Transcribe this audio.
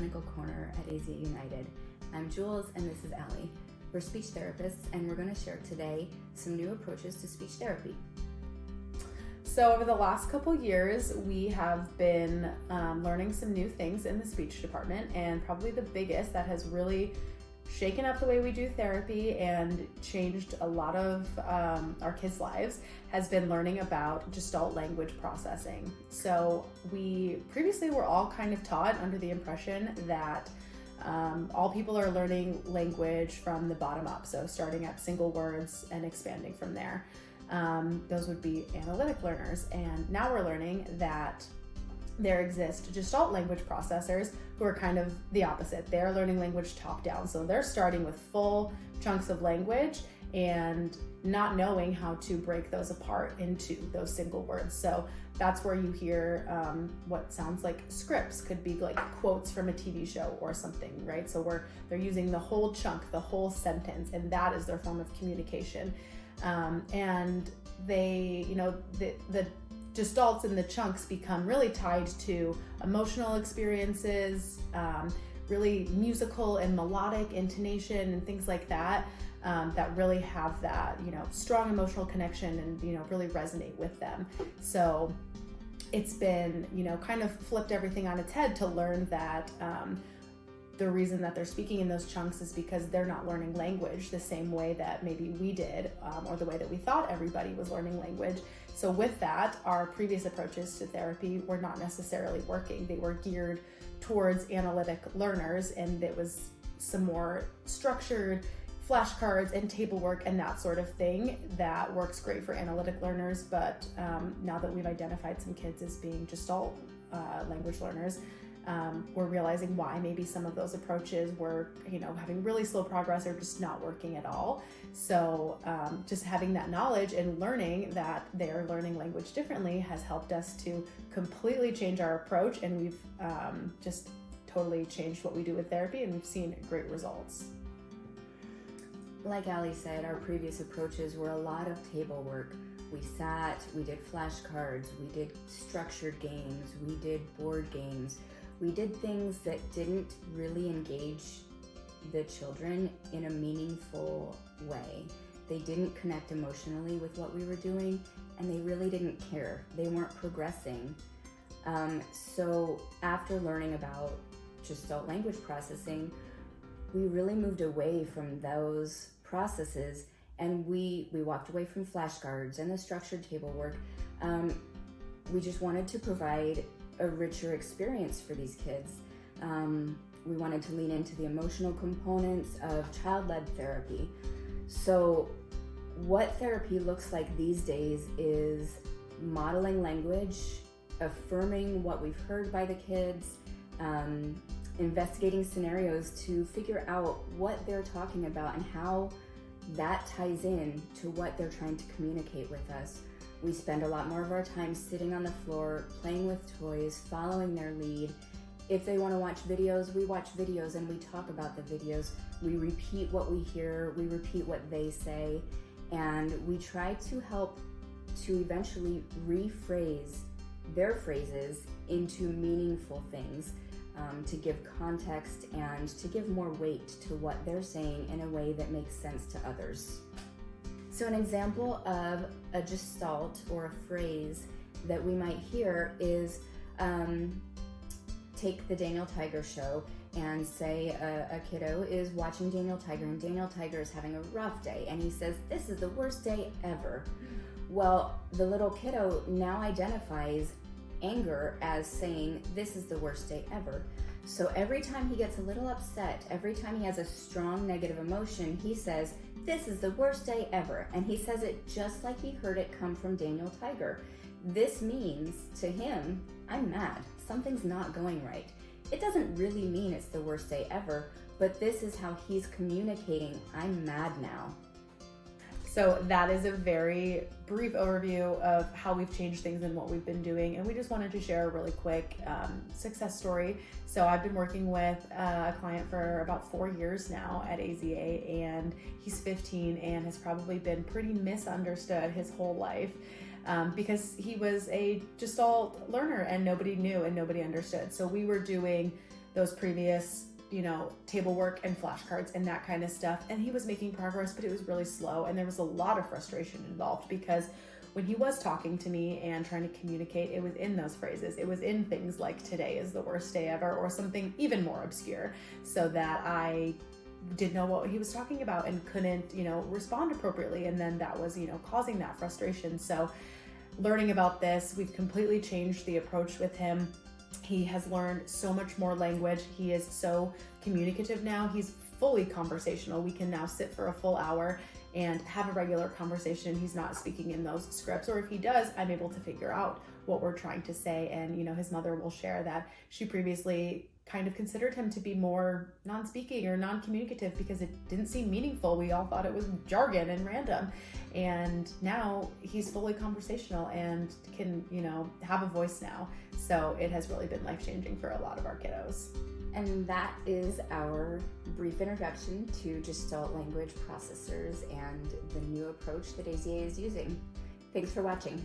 Clinical Corner at AZA United. I'm Jules and this is Allie. We're speech therapists and we're going to share today some new approaches to speech therapy. So over the last couple years, we have been learning some new things in the speech department, and probably the biggest that has really shaken up the way we do therapy and changed a lot of our kids' lives has been learning about Gestalt Language Processing. So we previously were all kind of taught under the impression that all people are learning language from the bottom up, so starting at single words and expanding from there. Those would be analytic learners, and now we're learning that there exist Gestalt language processors who are kind of the opposite. They're learning language top down, so they're starting with full chunks of language and not knowing how to break those apart into those single words. So that's where you hear what sounds like scripts, could be like quotes from a TV show or something, right? So they're using the whole chunk, the whole sentence, and that is their form of communication. And they, the gestalts and the chunks become really tied to emotional experiences, really musical and melodic intonation and things like that, that really have that, strong emotional connection and, really resonate with them. So it's been, kind of flipped everything on its head to learn that, the reason that they're speaking in those chunks is because they're not learning language the same way that maybe we did, or the way that we thought everybody was learning language. So with that, our previous approaches to therapy were not necessarily working. They were geared towards analytic learners, and it was some more structured flashcards and table work and that sort of thing that works great for analytic learners. But now that we've identified some kids as being Gestalt language learners, we're realizing why maybe some of those approaches were, having really slow progress or just not working at all. So just having that knowledge and learning that they're learning language differently has helped us to completely change our approach, and we've just totally changed what we do with therapy, and we've seen great results. Like Allie said, our previous approaches were a lot of table work. We sat, we did flashcards, we did structured games, we did board games. We did things that didn't really engage the children in a meaningful way. They didn't connect emotionally with what we were doing, and they really didn't care. They weren't progressing. So after learning about Gestalt language processing, we really moved away from those processes, and we walked away from flashcards and the structured table work. We just wanted to provide a richer experience for these kids. We wanted to lean into the emotional components of child-led therapy. So what therapy looks like these days is modeling language, affirming what we've heard by the kids, investigating scenarios to figure out what they're talking about and how that ties in to what they're trying to communicate with us. We spend a lot more of our time sitting on the floor, playing with toys, following their lead. If they want to watch videos, we watch videos and we talk about the videos. We repeat what we hear, we repeat what they say, and we try to help to eventually rephrase their phrases into meaningful things, to give context and to give more weight to what they're saying in a way that makes sense to others. So an example of a gestalt or a phrase that we might hear is, take the Daniel Tiger show and say a kiddo is watching Daniel Tiger and Daniel Tiger is having a rough day and he says, "This is the worst day ever." Well, the little kiddo now identifies anger as saying, "This is the worst day ever." So every time he gets a little upset, every time he has a strong negative emotion, he says, "This is the worst day ever." And he says it just like he heard it come from Daniel Tiger. This means to him, I'm mad. Something's not going right. It doesn't really mean it's the worst day ever, but this is how he's communicating, I'm mad now. So that is a very brief overview of how we've changed things and what we've been doing. And we just wanted to share a really quick success story. So I've been working with a client for about 4 years now at AZA, and he's 15 and has probably been pretty misunderstood his whole life. Because he was a Gestalt learner and nobody knew and nobody understood. So we were doing those previous, table work and flashcards and that kind of stuff. And he was making progress, but it was really slow. And there was a lot of frustration involved because when he was talking to me and trying to communicate, it was in those phrases. It was in things like "today is the worst day ever" or something even more obscure, so that I didn't know what he was talking about and couldn't, respond appropriately. And then that was, causing that frustration. So learning about this, we've completely changed the approach with him. He has learned so much more language. He is so communicative now. He's fully conversational. We can now sit for a full hour and have a regular conversation. He's not speaking in those scripts, or if he does, I'm able to figure out what we're trying to say. And, his mother will share that she previously kind of considered him to be more non-speaking or non-communicative because it didn't seem meaningful. We all thought it was jargon and random. And now he's fully conversational and can, have a voice now. So it has really been life-changing for a lot of our kiddos. And that is our brief introduction to Gestalt Language Processors and the new approach that AZA is using. Thanks for watching.